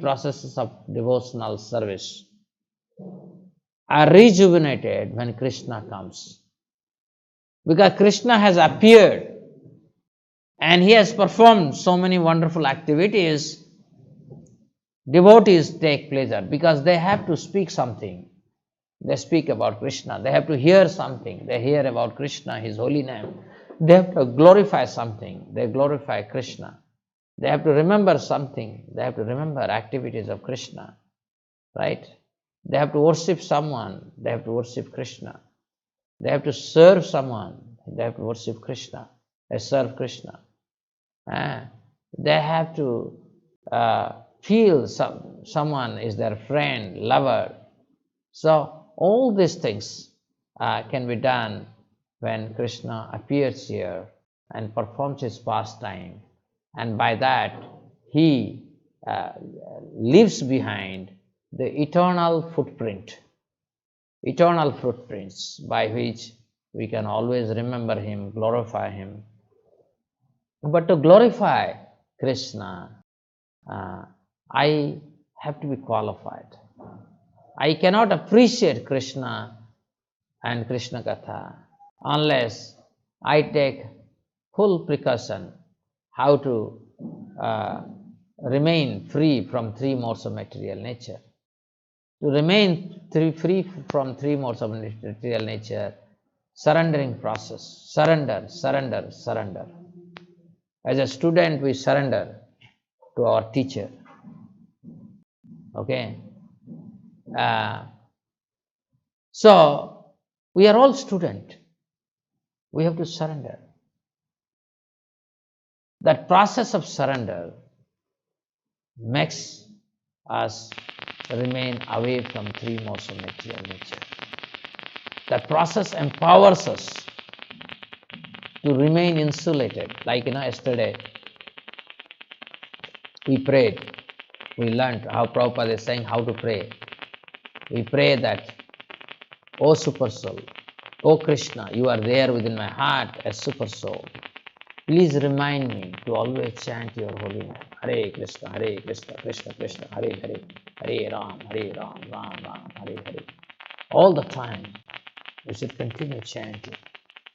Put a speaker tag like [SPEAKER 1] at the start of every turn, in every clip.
[SPEAKER 1] processes of devotional service are rejuvenated when Krishna comes. Because Krishna has appeared and he has performed so many wonderful activities, devotees take pleasure because they have to speak something. They speak about Krishna. They have to hear something. They hear about Krishna, His holy name. They have to glorify something. They glorify Krishna. They have to remember something. They have to remember activities of Krishna, right? They have to worship someone. They have to worship Krishna. They have to serve someone. They have to worship Krishna. They serve Krishna. They have to feel someone is their friend, lover. So all these things can be done when Krishna appears here and performs his pastime, and by that he leaves behind the eternal footprint, eternal footprints by which we can always remember him, glorify him. But to glorify Krishna, I have to be qualified. I cannot appreciate Krishna and Krishna Katha unless I take full precaution how to remain free from three modes of material nature. To remain free from three modes of material nature, surrendering process, surrender, surrender, surrender. As a student, we surrender to our teacher. Okay? So, we are all students. We have to surrender. That process of surrender makes us remain away from three modes of material nature. That process empowers us to remain insulated. Like, yesterday we prayed. We learned how Prabhupada is saying how to pray. We pray that, O Super Soul, O Krishna, you are there within my heart as Super Soul. Please remind me to always chant your holy name. Hare Krishna, Krishna Krishna, Hare Hare, Hare Ram, Ram Ram, Hare Hare. All the time, we should continue chanting.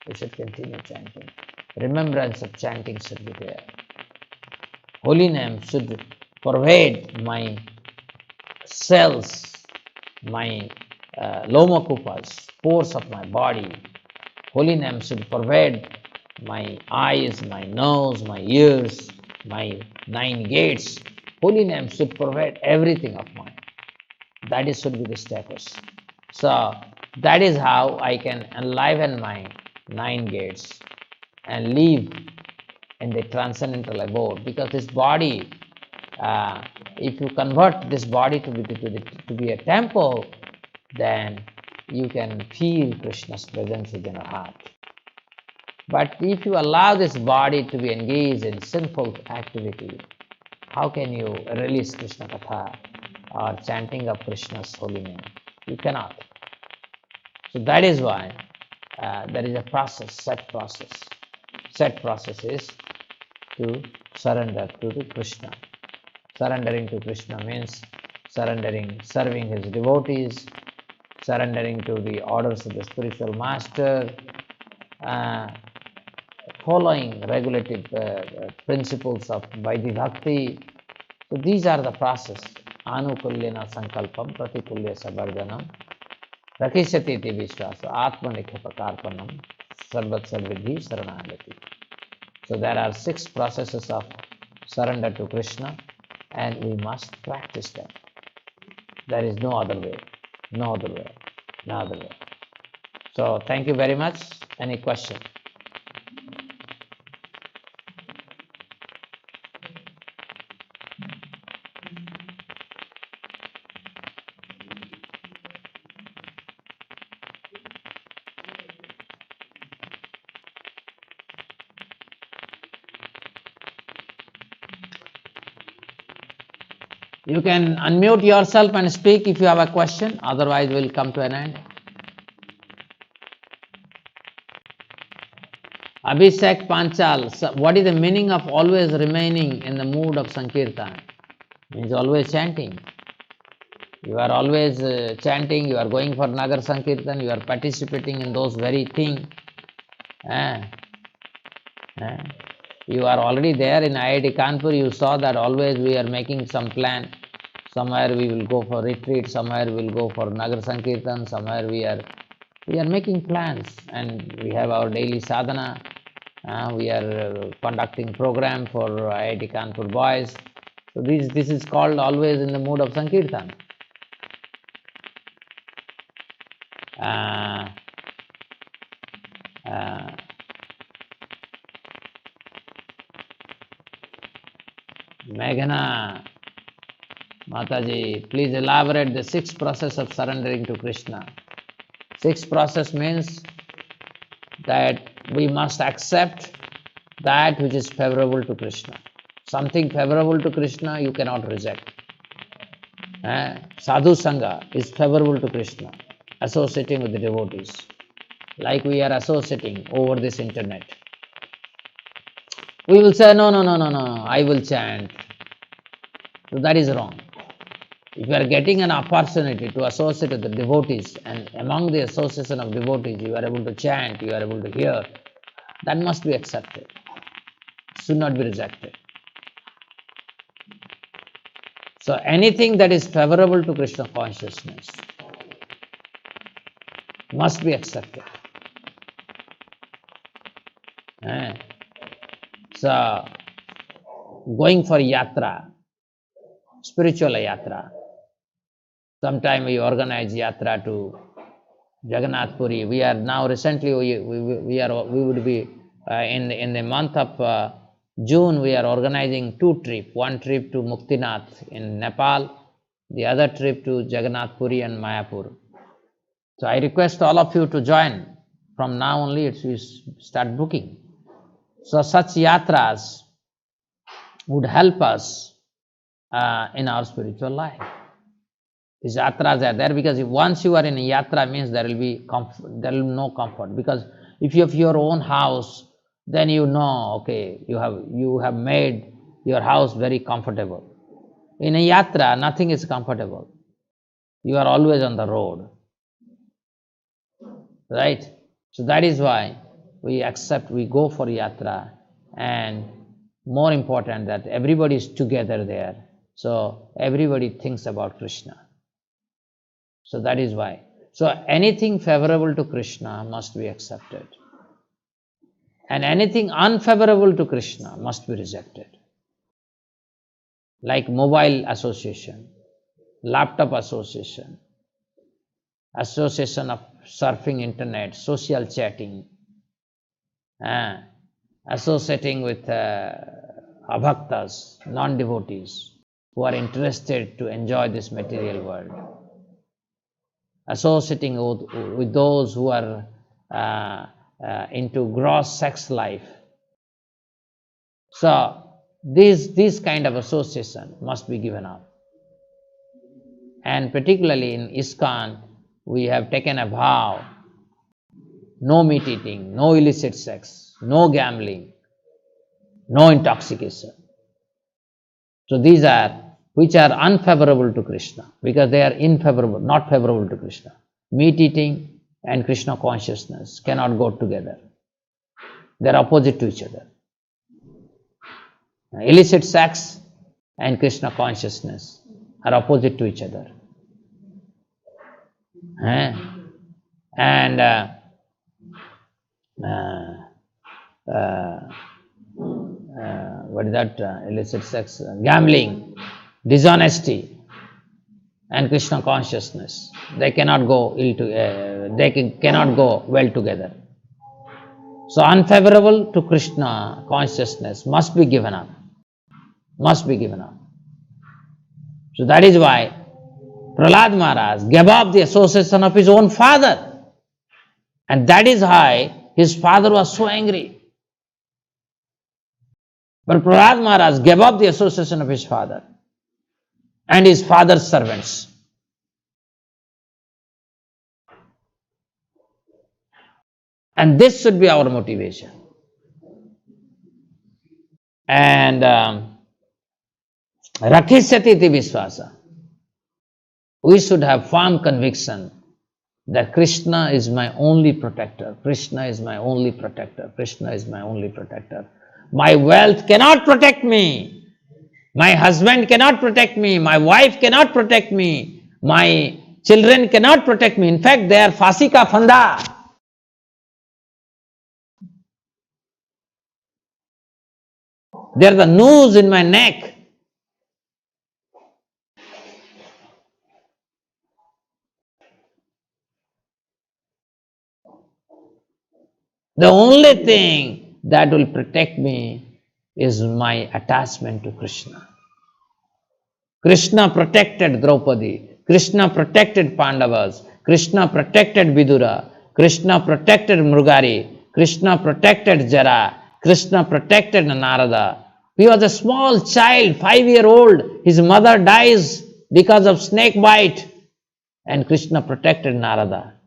[SPEAKER 1] We should continue chanting. Remembrance of chanting should be there. Holy name should pervade my cells, my lomakupas, pores of my body. Holy name should pervade my eyes, my nose, my ears, my 9 gates. Holy name should pervade everything of mine. That is should be the status. So that is how I can enliven my 9 gates and live in the transcendental abode. Because this body, if you convert this body to be a temple, then you can feel Krishna's presence within your heart. But if you allow this body to be engaged in sinful activity, how can you release Krishna Katha or chanting of Krishna's holy name? You cannot. So that is why there is a process, set process. Set process is to surrender to Krishna. Surrendering to Krishna means serving his devotees, surrendering to the orders of the spiritual master, following regulative principles of Vaidhi Bhakti. So these are the process. Anukulyena sankalpam pratikulya sabardhanam rakishyati iti vishwasa atmanikhapakarpanam sarvat sarvidhi saranagati. So there are 6 processes of surrender to Krishna, and we must practice them. There is no other way. No other way. No other way. So thank you very much. Any question? You can unmute yourself and speak if you have a question, otherwise we'll come to an end. Abhishek Panchal, what is the meaning of always remaining in the mood of Sankirtan? Means always chanting. You are always chanting, you are going for Nagar Sankirtan, you are participating in those very things. Eh? Eh? You are already there in IIT Kanpur, you saw that always we are making some plan. Somewhere we will go for retreat, somewhere we will go for Nagar Sankirtan, somewhere we are making plans, and we have our daily sadhana. We are conducting program for IIT Kanpur boys. So this is called always in the mood of Sankirtan. Meghana, Mataji, please elaborate the sixth process of surrendering to Krishna. Sixth process means that we must accept that which is favorable to Krishna. Something favorable to Krishna you cannot reject. Sadhu Sangha is favorable to Krishna, associating with the devotees, like we are associating over this internet. We will say, no, I will chant. So that is wrong. If you are getting an opportunity to associate with the devotees, and among the association of devotees you are able to chant, you are able to hear, that must be accepted. Should not be rejected. So anything that is favorable to Krishna consciousness must be accepted. So going for yatra, spiritual yatra. Sometime we organize yatra to Jagannath Puri. We are now recently we would be in the month of June. We are organizing two trips. One trip to Muktinath in Nepal, the other trip to Jagannath Puri and Mayapur. So I request all of you to join. From now only, we start booking. So such yatras would help us in our spiritual life. These yatras are there because if once you are in a yatra, means there will be no comfort. Because if you have your own house, then you know, okay, you have made your house very comfortable. In a yatra, nothing is comfortable. You are always on the road, right? So that is why we go for yatra, and more important that everybody is together there. So everybody thinks about Krishna. So that is why. So anything favorable to Krishna must be accepted. And anything unfavorable to Krishna must be rejected. Like mobile association, laptop association, association of surfing internet, social chatting, associating with abhaktas, non-devotees, who are interested to enjoy this material world, associating with those who are into gross sex life. So this kind of association must be given up. And particularly in ISKCON, we have taken a vow: no meat eating, no illicit sex, no gambling, no intoxication. So these are which are unfavorable to Krishna, because they are not favorable to Krishna. Meat eating and Krishna consciousness cannot go together. They are opposite to each other. Illicit sex and Krishna consciousness are opposite to each other. And what is that? Illicit sex, gambling, dishonesty, and Krishna consciousness. They cannot go cannot go well together. So unfavorable to Krishna consciousness must be given up. Must be given up. So that is why Prahlad Maharaj gave up the association of his own father. And that is why his father was so angry. But Prahlad Maharaj gave up the association of his father and his father's servants. And this should be our motivation. And Rakhisyati iti vishwasa. We should have firm conviction that Krishna is my only protector. Krishna is my only protector. Krishna is my only protector. My wealth cannot protect me. My husband cannot protect me. My wife cannot protect me. My children cannot protect me. In fact, they are fasi ka fanda. They are the noose in my neck. The only thing that will protect me is my attachment to Krishna. Krishna protected Draupadi. Krishna protected Pandavas. Krishna protected Vidura. Krishna protected Mrugari. Krishna protected Jara. Krishna protected Narada. He was a small child, 5-year-old. His mother dies because of snake bite. And Krishna protected Narada.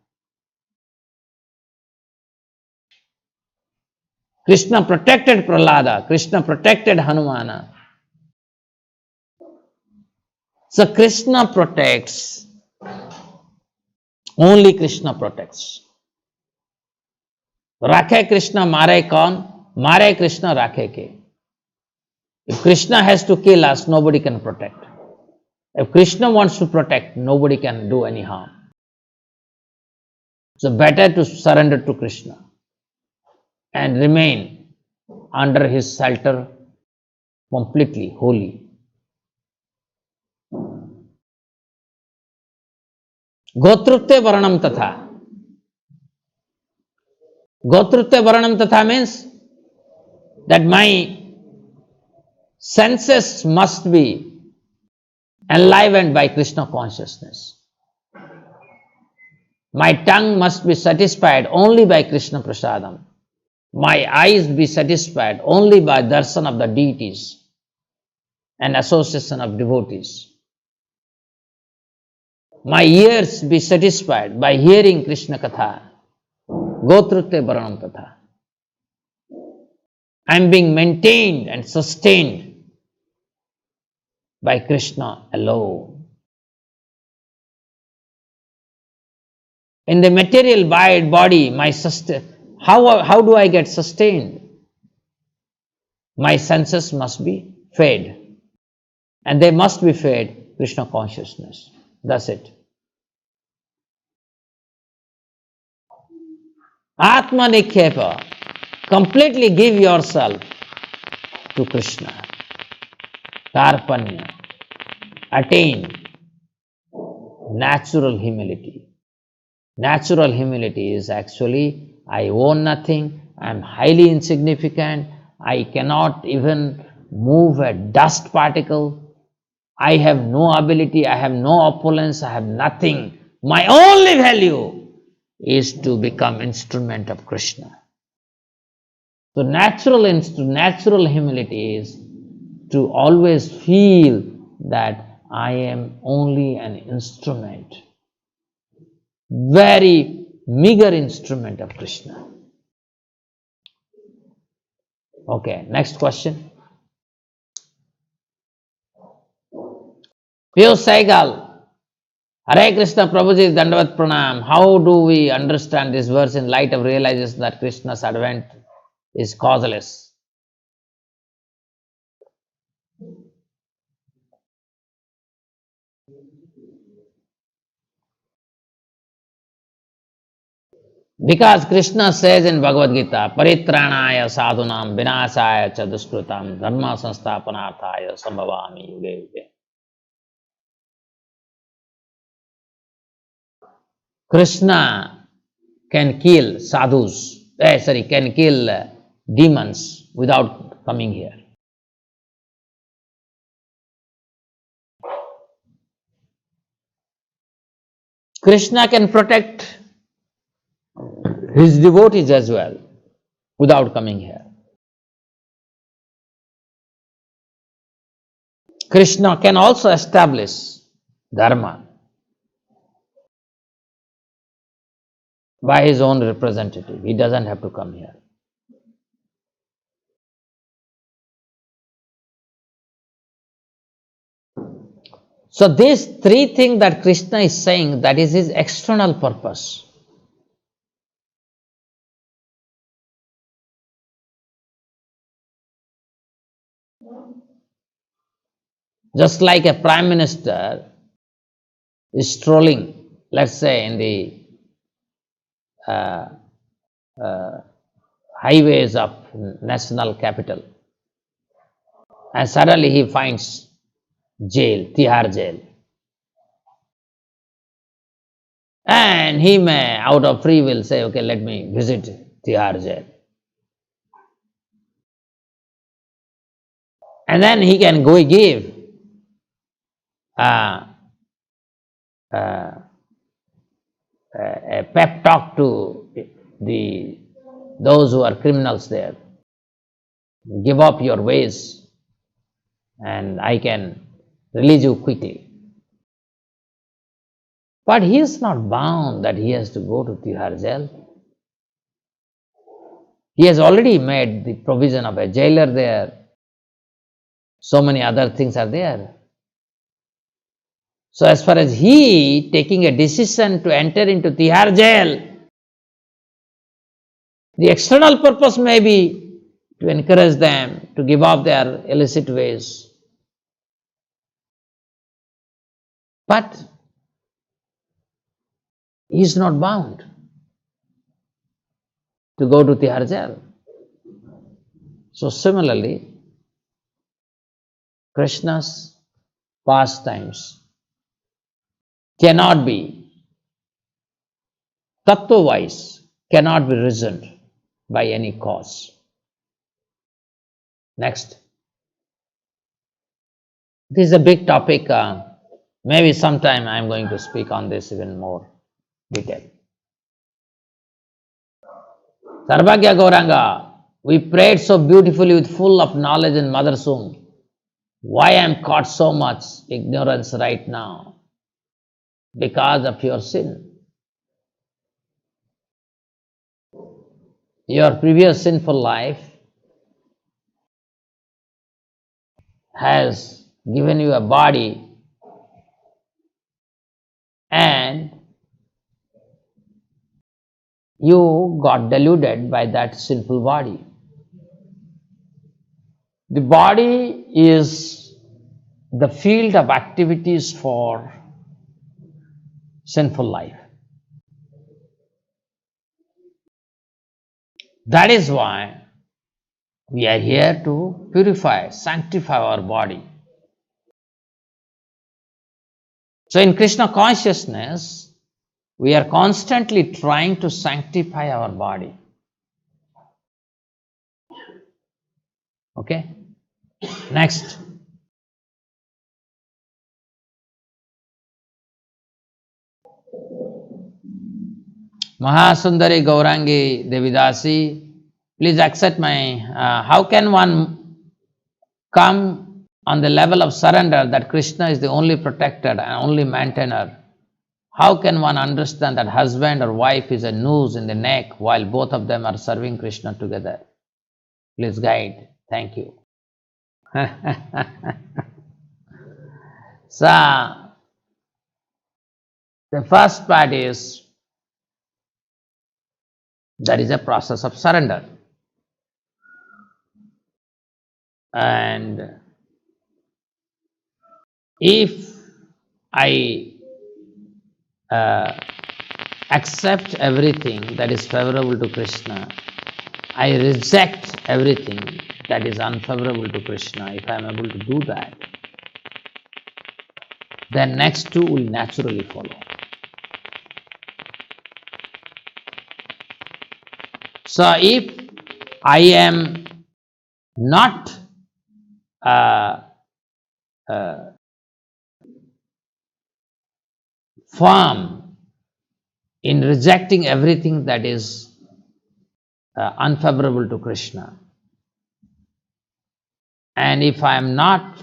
[SPEAKER 1] Krishna protected Prahlada. Krishna protected Hanumana. So Krishna protects. Only Krishna protects. Rakhe Krishna mare kaun? Mare Krishna rakhe ke. If Krishna has to kill us, nobody can protect. If Krishna wants to protect, nobody can do any harm. So better to surrender to Krishna and remain under his shelter completely holy. Gotrutve varanam tatha. Gotrutve varanam tatha means that my senses must be enlivened by Krishna consciousness. My tongue must be satisfied only by Krishna prasadam. My eyes be satisfied only by darshan of the deities and association of devotees. My ears be satisfied by hearing Krishna Katha. Gotrute Varanam Tatha. I am being maintained and sustained by Krishna alone. In the material body, how do I get sustained? My senses must be fed. And they must be fed Krishna consciousness. That's it. Atma Nikhepa. Completely give yourself to Krishna. Karpanya. Attain natural humility. Natural humility is actually, I own nothing, I am highly insignificant, I cannot even move a dust particle, I have no ability, I have no opulence, I have nothing. My only value is to become instrument of Krishna. So natural humility is to always feel that I am only an instrument, very meager instrument of Krishna. Okay, next question. Piyush Saigal, Hare Krishna Prabhuji Dandavat Pranam. How do we understand this verse in light of realization that Krishna's advent is causeless? Because Krishna says in Bhagavad Gita, Paritranaya sadhunam vinasaya cha duskrutam dharma sansthapanarthaya sambhavami yuge yuge. Krishna can kill sadhus, can kill demons without coming here. Krishna can protect his devotees as well without coming here. Krishna can also establish dharma by his own representative. He doesn't have to come here. So these three things that Krishna is saying, that is his external purpose. Just like a prime minister is strolling, let's say, in the highways of national capital, and suddenly he finds jail, Tihar jail. And he may, out of free will, say, okay, let me visit Tihar jail. And then he can go give a pep talk to those who are criminals there. Give up your ways and I can release you quickly. But he is not bound that he has to go to Tihar jail. He has already made the provision of a jailer there. So many other things are there. So as far as he taking a decision to enter into Tihar jail, the external purpose may be to encourage them to give up their illicit ways. But he is not bound to go to Tihar jail. So similarly, Krishna's pastimes cannot be, tattva-wise, cannot be reasoned by any cause. Next. This is a big topic. Maybe sometime I am going to speak on this even more detail. Sarvagya Gauranga, we prayed so beautifully with full of knowledge in mother's womb. Why I am caught so much ignorance right now? Because of your sin. Your previous sinful life has given you a body and you got deluded by that sinful body. The body is the field of activities for sinful life. That is why we are here to purify, sanctify our body. So in Krishna consciousness, we are constantly trying to sanctify our body. Okay? Next. Mahasundari Gaurangi Devidasi, please accept my, how can one come on the level of surrender that Krishna is the only protector and only maintainer? How can one understand that husband or wife is a noose in the neck while both of them are serving Krishna together? Please guide. Thank you. So, the first part is, that is a process of surrender. And if I accept everything that is favorable to Krishna, I reject everything that is unfavorable to Krishna. If I am able to do that, then next two will naturally follow. So if I am not firm in rejecting everything that is unfavorable to Krishna, and if I am not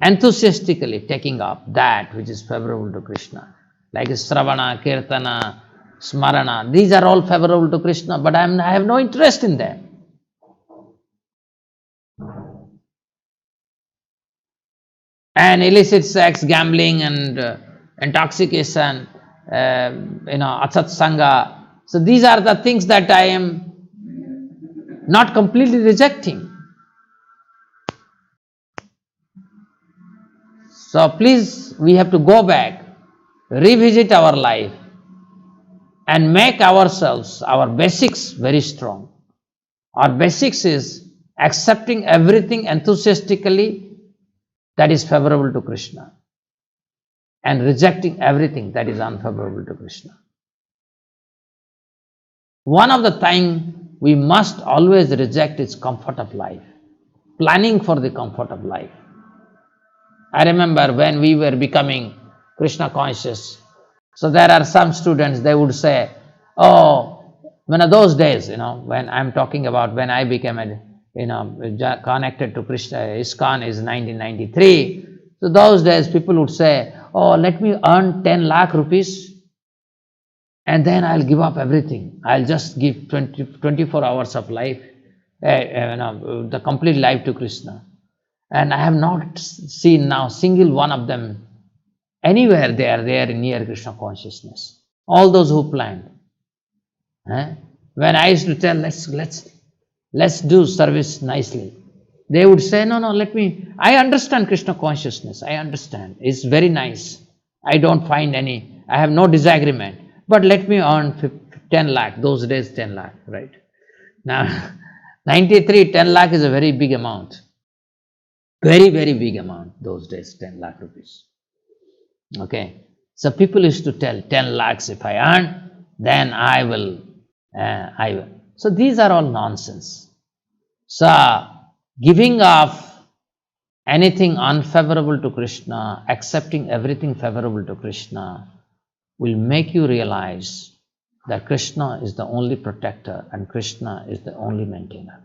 [SPEAKER 1] enthusiastically taking up that which is favorable to Krishna, like Sravana, Kirtana, Smarana, these are all favorable to Krishna, but I have no interest in them. and illicit sex, gambling, and intoxication, asat sangha. So these are the things that I am not completely rejecting. So please, we have to go back, revisit our life, and make ourselves, our basics very strong. Our basics is accepting everything enthusiastically that is favorable to Krishna and rejecting everything that is unfavorable to Krishna. One of the things we must always reject is comfort of life, planning for the comfort of life. I remember when we were becoming Krishna conscious, so there are some students, they would say, oh, one of those days, when I'm talking about when I became connected to Krishna, ISKCON is 1993. So those days people would say, oh, let me earn 10 lakh rupees and then I'll give up everything. I'll just give 24 hours of life, the complete life to Krishna. And I have not seen now single one of them anywhere they are there near Krishna consciousness. All those who planned. When I used to tell, let's do service nicely, they would say, no, I understand Krishna consciousness, I understand, it's very nice, I have no disagreement, but let me earn 10 lakh, those days 10 lakh, right? Now, 93, 10 lakh is a very big amount. Very, very big amount those days, 10 lakh rupees. Okay. So people used to tell 10 lakhs if I earn, then I will. So these are all nonsense. So giving up anything unfavorable to Krishna, accepting everything favorable to Krishna will make you realize that Krishna is the only protector and Krishna is the only maintainer.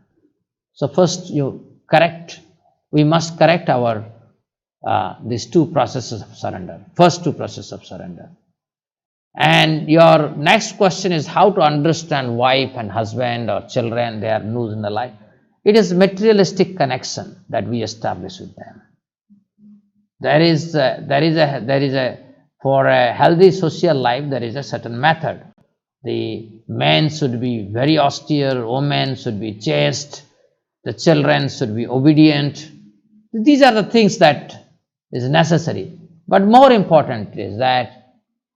[SPEAKER 1] So first we must correct our these two processes of surrender, first two processes of surrender. And your next question is how to understand wife and husband or children, they are news in the life. It is materialistic connection that we establish with them. For a healthy social life, there is a certain method. The man should be very austere, women should be chaste, the children should be obedient. These are the things that is necessary. But more important is that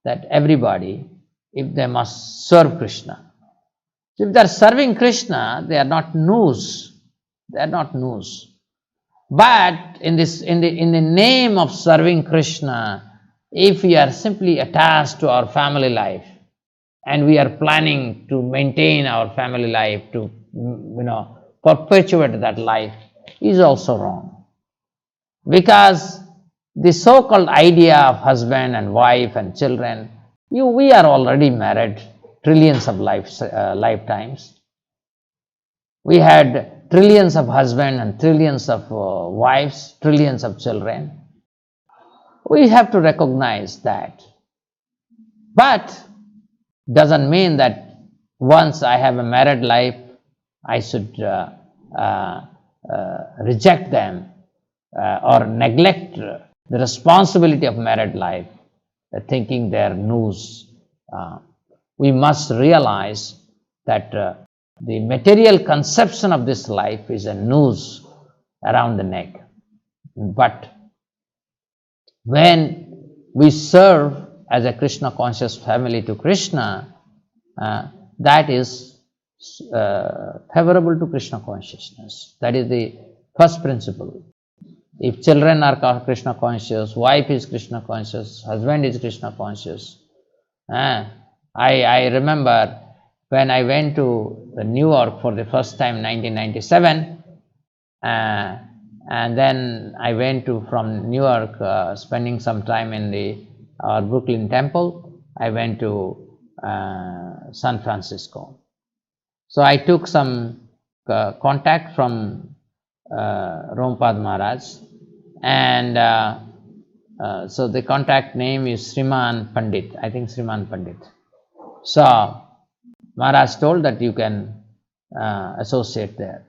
[SPEAKER 1] everybody, if they must serve Krishna. So if they are serving Krishna, they are not news. They are not news. But in the name of serving Krishna, if we are simply attached to our family life and we are planning to maintain our family life, to perpetuate that life, is also wrong. Because the so-called idea of husband and wife and children, we are already married trillions of lifetimes. We had trillions of husbands and trillions of wives, trillions of children. We have to recognize that. But doesn't mean that once I have a married life, I should reject them or neglect the responsibility of married life, thinking they are news. We must realize that the material conception of this life is a noose around the neck. But when we serve as a Krishna conscious family to Krishna, that is favorable to Krishna consciousness. That is the first principle. If children are Krishna conscious, wife is Krishna conscious, husband is Krishna conscious. I remember when I went to New York for the first time in 1997, and then I went from New York, spending some time in our Brooklyn temple. I went to San Francisco. So I took some contact from Rompad Maharaj, and so the contact name is Sriman Pandit, I think Sriman Pandit. So Maharaj told that you can associate there.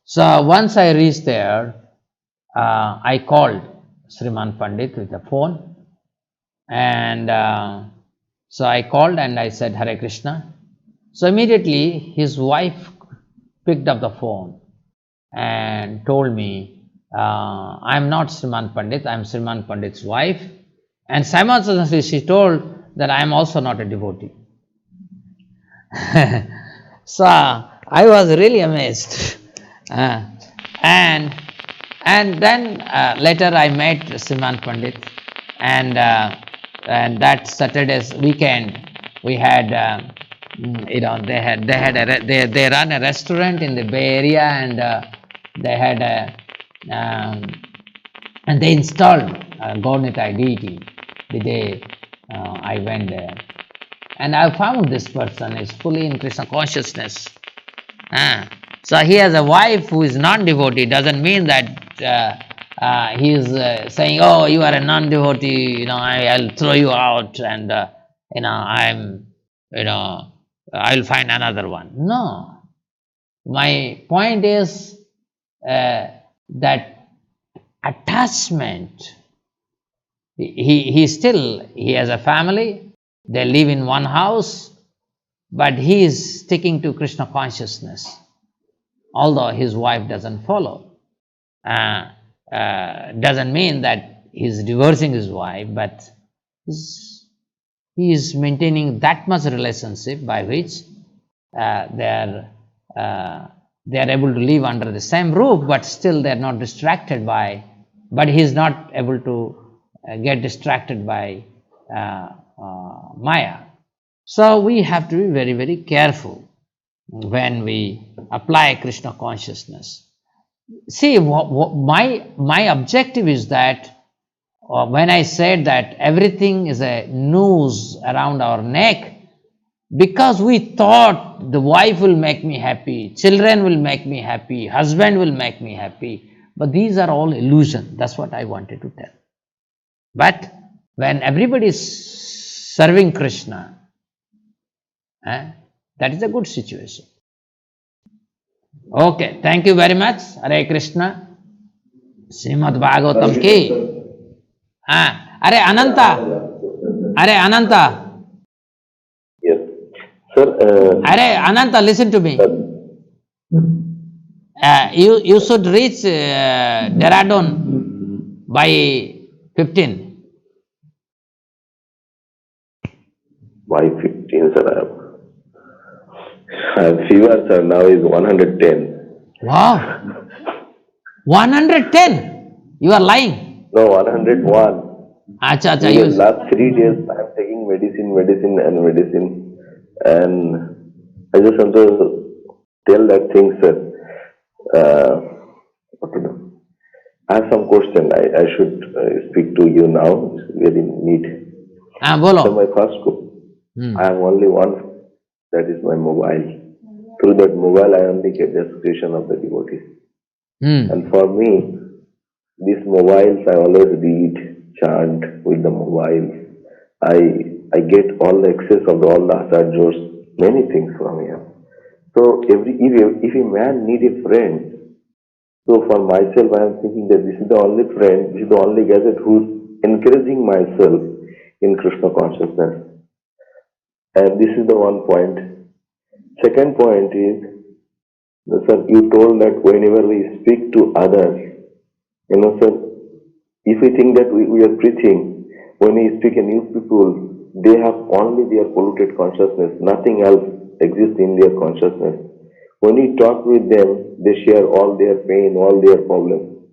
[SPEAKER 1] So once I reached there, I called Sriman Pandit with the phone, and so I called and I said, Hare Krishna. So immediately his wife picked up the phone and told me, I'm not Sriman Pandit, I'm Sriman Pandit's wife. And simultaneously she told that I am also not a devotee. So I was really amazed. And then later I met Sriman Pandit, and that Saturday's weekend we had they run a restaurant in the Bay Area, and they had and they installed a Gaurnitai deity the day I went there. And I found this person is fully in Krishna consciousness. So he has a wife who is non-devotee. Doesn't mean that he is saying, "Oh, you are a non-devotee. I'll throw you out, and I'll find another one." No, my point is that attachment. He has a family. They live in one house, but he is sticking to Krishna consciousness, although his wife doesn't follow. Doesn't mean that he's divorcing his wife, but he is maintaining that much relationship by which they are able to live under the same roof, but still they are not distracted by. But he is not able to get distracted by Maya. So we have to be very, very careful when we apply Krishna consciousness. See, my objective is that when I said that everything is a noose around our neck, because we thought the wife will make me happy, children will make me happy, husband will make me happy, but these are all illusion. That's what I wanted to tell. But when everybody is serving Krishna, that is a good situation. Okay, thank you very much. Hare Krishna. Srimad Bhagavatam ki. Are Ananta.
[SPEAKER 2] Yes. Sir.
[SPEAKER 1] Are Ananta, listen to me. You should reach Dehradun by 15.
[SPEAKER 2] By 15, sir. I have fever, sir. Now is 110.
[SPEAKER 1] Wow. 110? You are lying.
[SPEAKER 2] No, 101.
[SPEAKER 1] Acha,
[SPEAKER 2] In the last 3 days, I am taking medicine. And I just want to tell that thing, sir. What to do? I have some question. I should speak to you now. It's very neat.
[SPEAKER 1] Bolo.
[SPEAKER 2] So my first question, I have only one. That is my mobile. Through that mobile, I only get the expression of the devotees. And for me, these mobiles, I always read, chant with the mobile. I get all the access of all the acharyas, many things from here. So if a man need a friend, so for myself, I am thinking that this is the only friend, this is the only gadget who's encouraging myself in Krishna consciousness. And this is the one point. Second point is, sir, you told that whenever we speak to others, sir, if we think that we are preaching, when we speak to new people, they have only their polluted consciousness, nothing else exists in their consciousness. When we talk with them, they share all their pain, all their problems.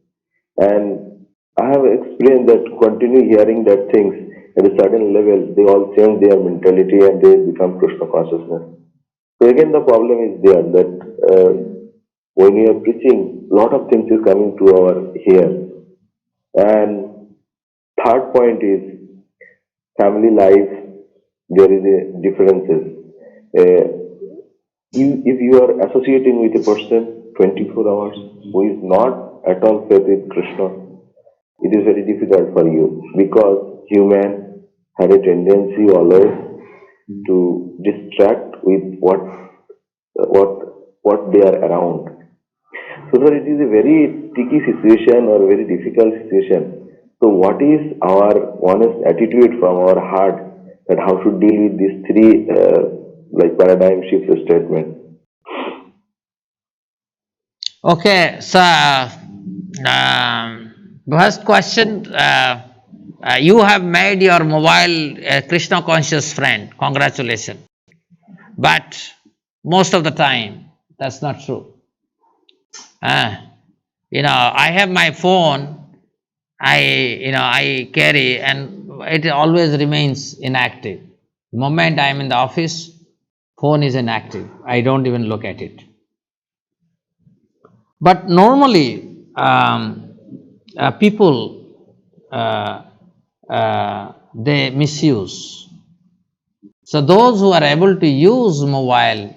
[SPEAKER 2] And I have experienced that continue hearing that things at a certain level, they all change their mentality and they become Krishna consciousness. So again, the problem is there that when we are preaching, a lot of things is coming to our ears. And third point is family life. There is a differences. If you are associating with a person 24 hours who is not at all faith with Krishna, it is very difficult for you because human have a tendency always to distract with what they are around. So, sir, it is a very tricky situation or very difficult situation. So, what is our honest attitude from our heart that how to deal with these three like paradigm shift statement?
[SPEAKER 1] Okay, so first question, you have made your mobile a Krishna conscious friend. Congratulations. But most of the time, that's not true. I have my phone. I carry, and it always remains inactive. The moment I am in the office, phone is inactive. I don't even look at it. But normally, people they misuse. So those who are able to use mobile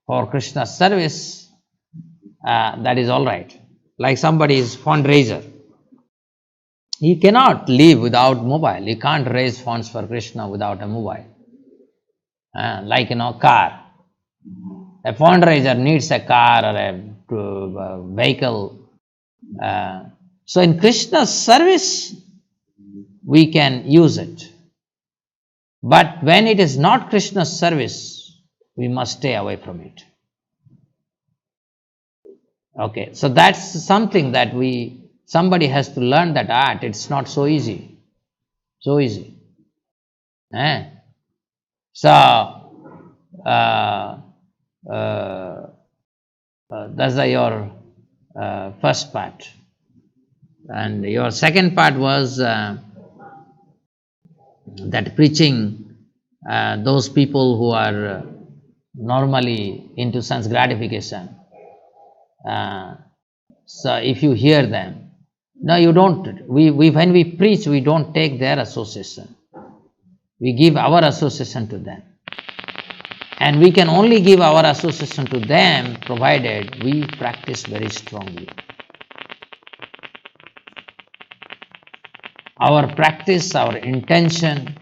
[SPEAKER 1] for Krishna service, that is all right. Like somebody is fundraiser, he cannot live without mobile. He can't raise funds for Krishna without a mobile. Like car. A fundraiser needs a car or a vehicle. So in Krishna's service, we can use it. But when it is not Krishna's service, we must stay away from it. Okay, so that's something that somebody has to learn that art. It's not so easy. So easy. So, that's your first part. And your second part was that preaching those people who are normally into sense gratification. So if you hear them, no, you don't. When we preach, we don't take their association. We give our association to them. And we can only give our association to them provided we practice very strongly. Our practice, our intention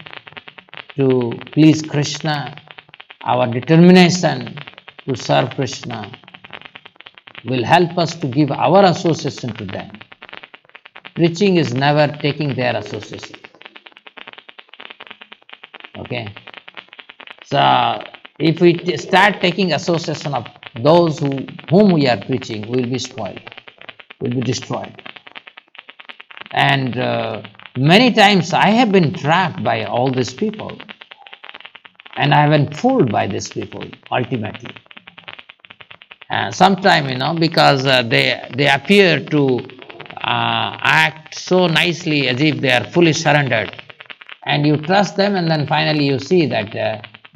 [SPEAKER 1] to please Krishna, our determination to serve Krishna will help us to give our association to them. Preaching is never taking their association. Okay? So, if we start taking association of those whom we are preaching, we will be spoiled, we will be destroyed. And many times I have been trapped by all these people, and I have been fooled by these people ultimately. Sometimes, because they appear to act so nicely as if they are fully surrendered, and you trust them, and then finally you see that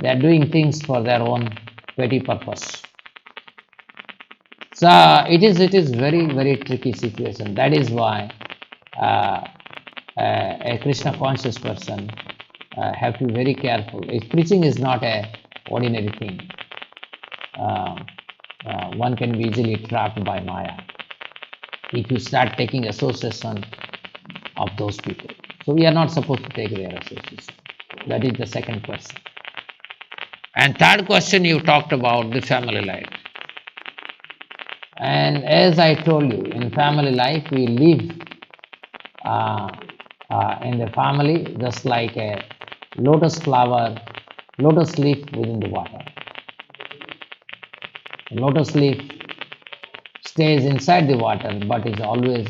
[SPEAKER 1] they are doing things for their own petty purpose. So it is very, very tricky situation. That is why a Krishna conscious person have to be very careful. If preaching is not a ordinary thing, one can be easily trapped by Maya if you start taking association of those people. So we are not supposed to take their association. That is the second question. And third question, you talked about the family life. And as I told you, in family life, we live in the family just like a lotus leaf within the water. The lotus leaf stays inside the water but is always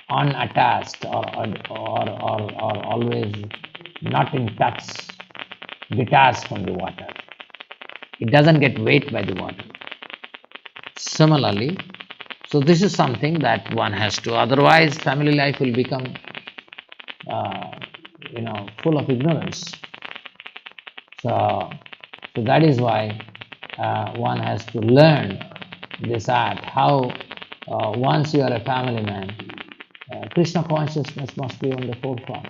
[SPEAKER 1] unattached or always not in touch, detached from the water. It doesn't get weight by the water. Similarly, so this is something that one has to, otherwise family life will become full of ignorance. So that is why one has to learn this art, how once you are a family man, Krishna consciousness must be on the forefront.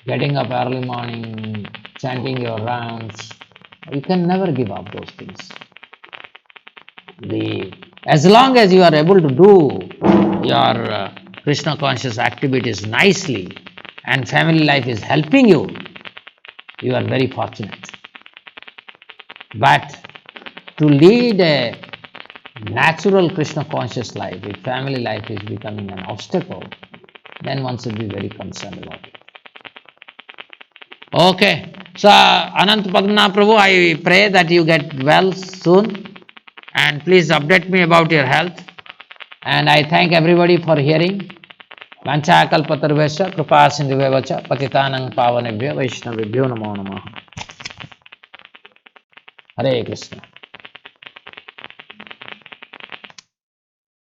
[SPEAKER 1] Getting up early morning, chanting your rounds, you can never give up those things. As long as you are able to do your Krishna conscious activities nicely and family life is helping you, you are very fortunate. But to lead a natural Krishna conscious life, if family life is becoming an obstacle, then one should be very concerned about it. Okay, so Anant Padmanath Prabhu, I pray that you get well soon and please update me about your health. And I thank everybody for hearing. Vanchakalpatarvesya kripa sindhuvevacha patitanang pavanebhyo vaishnavibhyo namo namaha. Hare Krishna.